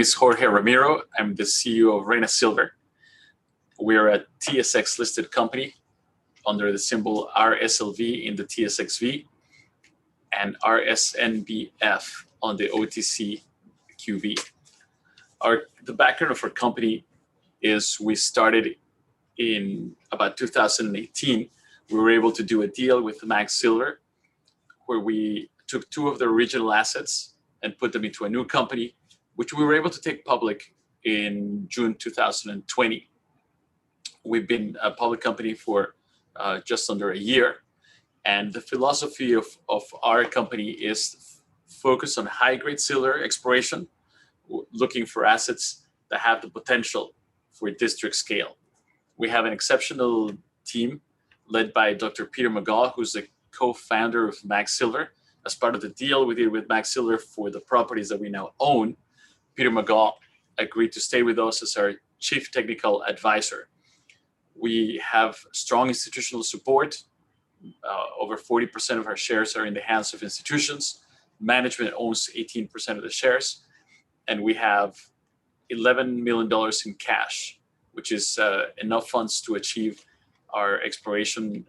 is Jorge Ramiro. I'm the CEO of Reyna Silver. We're a TSX listed company under the symbol RSLV in the TSXV and RSNVF on the OTCQB. The background of our company is we started in about 2018. We were able to do a deal with MAG Silver where we took two of their original assets and put them into a new company, which we were able to take public in June 2020. We've been a public company for just under a year. And the philosophy of our company is focus on high-grade silver exploration, looking for assets that have the potential for district scale. We have an exceptional team led by Dr. Peter McGaw, who's the co-founder of MAG Silver. As part of the deal we did with MAG Silver for the properties that we now own, Peter McGaw agreed to stay with us as our chief technical advisor. We have strong institutional support. Over 40% of our shares are in the hands of institutions. Management owns 18% of the shares. And we have $11 million in cash, which is enough funds to achieve our exploration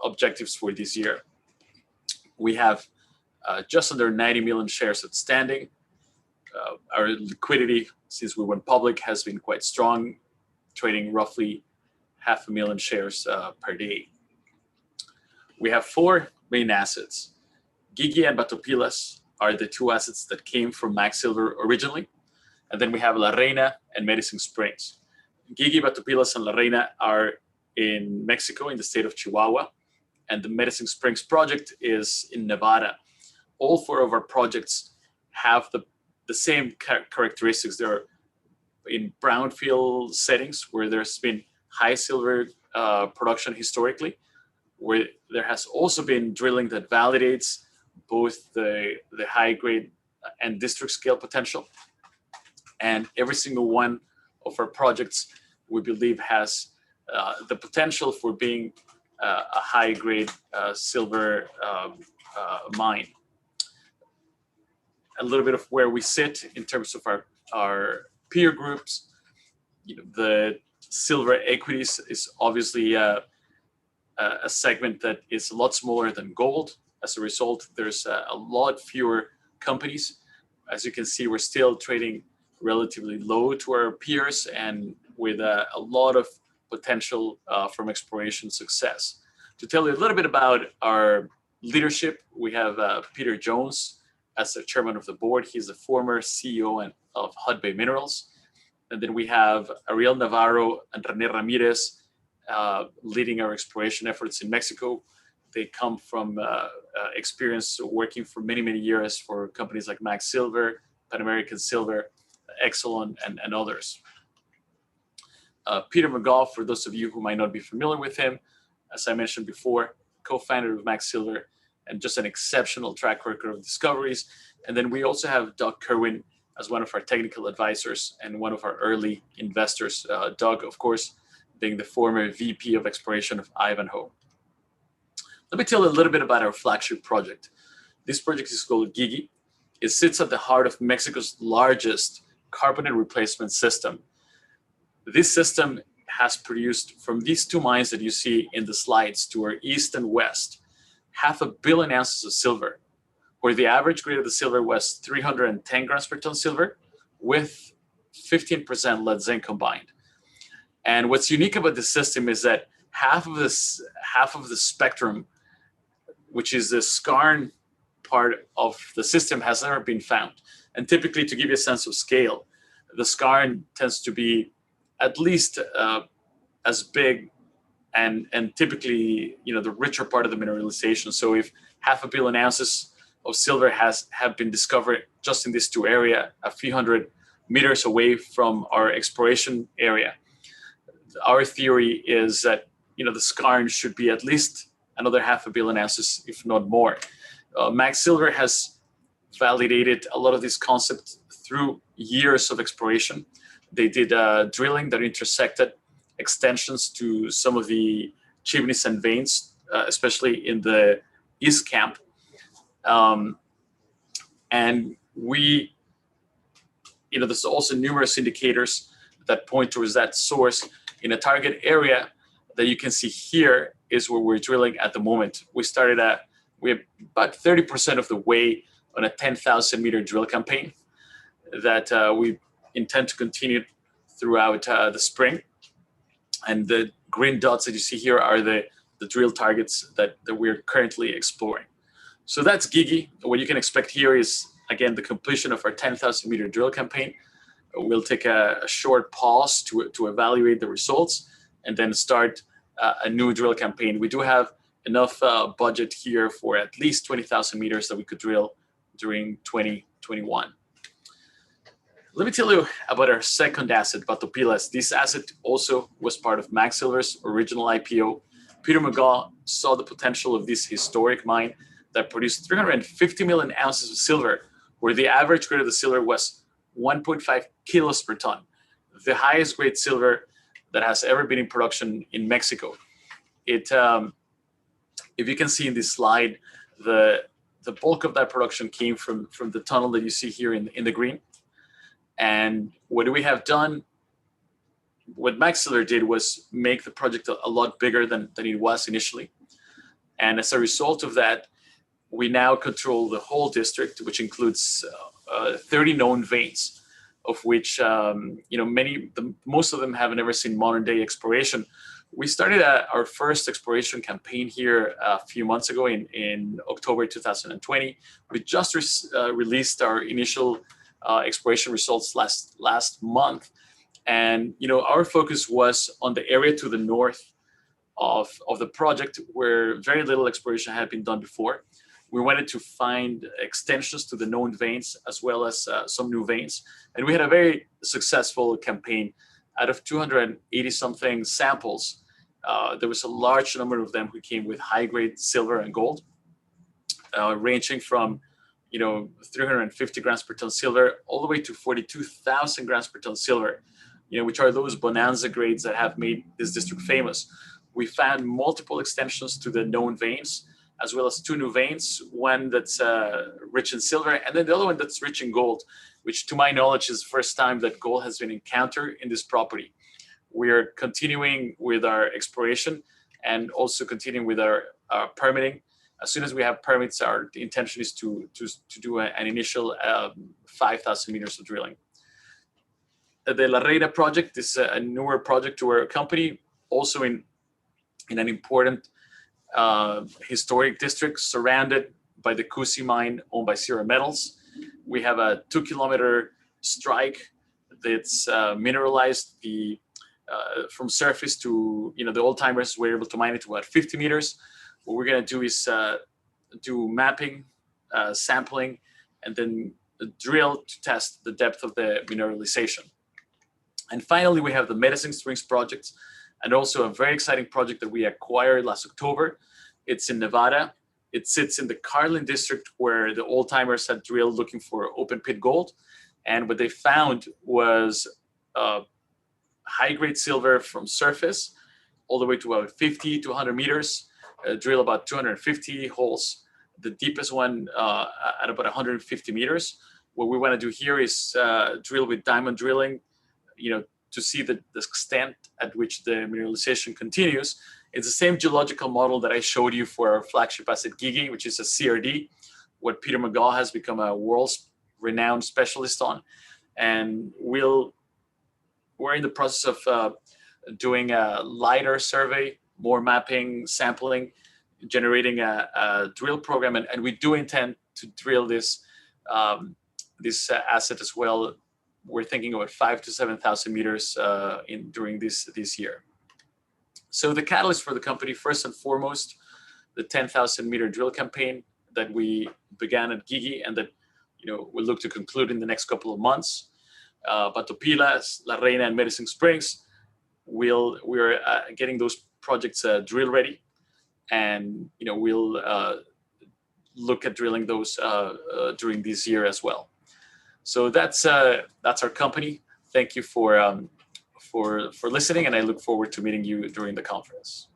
objectives for this year. We have just under 90 million shares outstanding. Our liquidity, since we went public, has been quite strong, trading roughly 500,000 shares per day. We have four main assets. Guigui and Batopilas are the two assets that came from MAG Silver originally. And then we have La Reyna and Medicine Springs. Guigui, Batopilas, and La Reyna are in Mexico, in the state of Chihuahua. And the Medicine Springs project is in Nevada. All four of our projects have the same characteristics. They're in brownfield settings where there's been high silver production historically, where there has also been drilling that validates both the high grade and district scale potential. And every single one of our projects, we believe, has the potential for being a high grade silver mine. A little bit of where we sit in terms of our peer groups. The silver equities is obviously a segment that is a lot smaller than gold. As a result, there's a lot fewer companies. As you can see, we're still trading relatively low to our peers and with a lot of potential from exploration success. To tell you a little bit about our leadership, we have Peter Jones as the chairman of the board. He's the former CEO of Hudbay Minerals. And then we have Ariel Navarro and Rene Ramirez leading our exploration efforts in Mexico. They come from experience working for many, many years for companies like MAG Silver, Pan American Silver, Exelon, and others. Peter McGaw, for those of you who might not be familiar with him, as I mentioned before, co-founder of MAG Silver, and just an exceptional track record of discoveries. And then we also have Doug Kerwin as one of our technical advisors and one of our early investors. Doug, of course, being the former VP of exploration of Ivanhoe. Let me tell you a little bit about our flagship project. This project is called Gigi. It sits at the heart of Mexico's largest carbonate replacement system. This system has produced, from these two mines that you see in the slides to our east and west, 500 million ounces of silver, where the average grade of the silver was 310 grams per ton silver with 15% lead zinc combined. And what's unique about this system is that half of the spectrum, which is the skarn part of the system, has never been found. And typically, to give you a sense of scale, the skarn tends to be at least as big and typically, the richer part of the mineralization. So if 500 million ounces of silver have been discovered just in these two areas, a few hundred meters away from our exploration area, our theory is that the skarn should be at least another 500 million ounces, if not more. MAG Silver has validated a lot of these concepts through years of exploration. They did drilling that intersected extensions to some of the chimneys and veins, especially in the East Camp. And we there's also numerous indicators that point towards that source in a target area that you can see here is where we're drilling at the moment. We're about 30% of the way on a 10,000 meter drill campaign that we intend to continue throughout the spring. And the green dots that you see here are the drill targets that we're currently exploring. So that's Gigi. What you can expect here is, again, the completion of our 10,000 meter drill campaign. We'll take a short pause to evaluate the results and then start a new drill campaign. We do have enough budget here for at least 20,000 meters that we could drill during 2021. Let me tell you about our second asset, Batopilas. This asset also was part of Mag Silver's original IPO. Peter McGaw saw the potential of this historic mine that produced 350 million ounces of silver, where the average grade of the silver was 1.5 kilos per ton, the highest grade silver that has ever been in production in Mexico. If you can see in this slide, the bulk of that production came from the tunnel that you see here in the green. And what we have done, what Mag Silver did was make the project a lot bigger than it was initially. And as a result of that, we now control the whole district, which includes 30 known veins, of which most of them have never seen modern day exploration. We started our first exploration campaign here a few months ago in October 2020. We just released our initial exploration results last month, and our focus was on the area to the north of the project where very little exploration had been done before. We wanted to find extensions to the known veins as well as some new veins, and we had a very successful campaign. Out of 280 something samples, there was a large number of them who came with high grade silver and gold, ranging from 350 grams per ton silver all the way to 42,000 grams per ton silver, which are those bonanza grades that have made this district famous. We found multiple extensions to the known veins, as well as two new veins, one that's rich in silver, and then the other one that's rich in gold, which to my knowledge is the first time that gold has been encountered in this property. We're continuing with our exploration and also continuing with our permitting. As soon as we have permits, our intention is to do an initial 5,000 meters of drilling. The La Reyna project is a newer project to our company, also in an important historic district surrounded by the Cusi mine owned by Sierra Metals. We have a 2-kilometer strike that's mineralized from surface to, the old timers were able to mine it to about 50 meters. What we're going to do is do mapping, sampling, and then drill to test the depth of the mineralization. And finally, we have the Medicine Springs project, and also a very exciting project that we acquired last October. It's in Nevada. It sits in the Carlin district where the old timers had drilled looking for open pit gold. And what they found was high grade silver from surface all the way to about 50 to 100 meters. Drill about 250 holes, the deepest one at about 150 meters. What we want to do here is drill with diamond drilling, to see the extent at which the mineralization continues. It's the same geological model that I showed you for our flagship asset Gigi, which is a CRD, what Peter McGaw has become a world-renowned specialist on. And we're in the process of doing a lighter survey, more mapping, sampling, generating a drill program, and we do intend to drill this asset as well. We're thinking about 5,000 to 7,000 meters during this year. So the catalyst for the company, first and foremost, the 10,000 meter drill campaign that we began at Gigi and that we'll look to conclude in the next couple of months. Batopilas, La Reyna, and Medicine Springs, we're getting those projects drill ready, and we'll look at drilling those during this year as well. So that's our company. Thank you for listening, and I look forward to meeting you during the conference.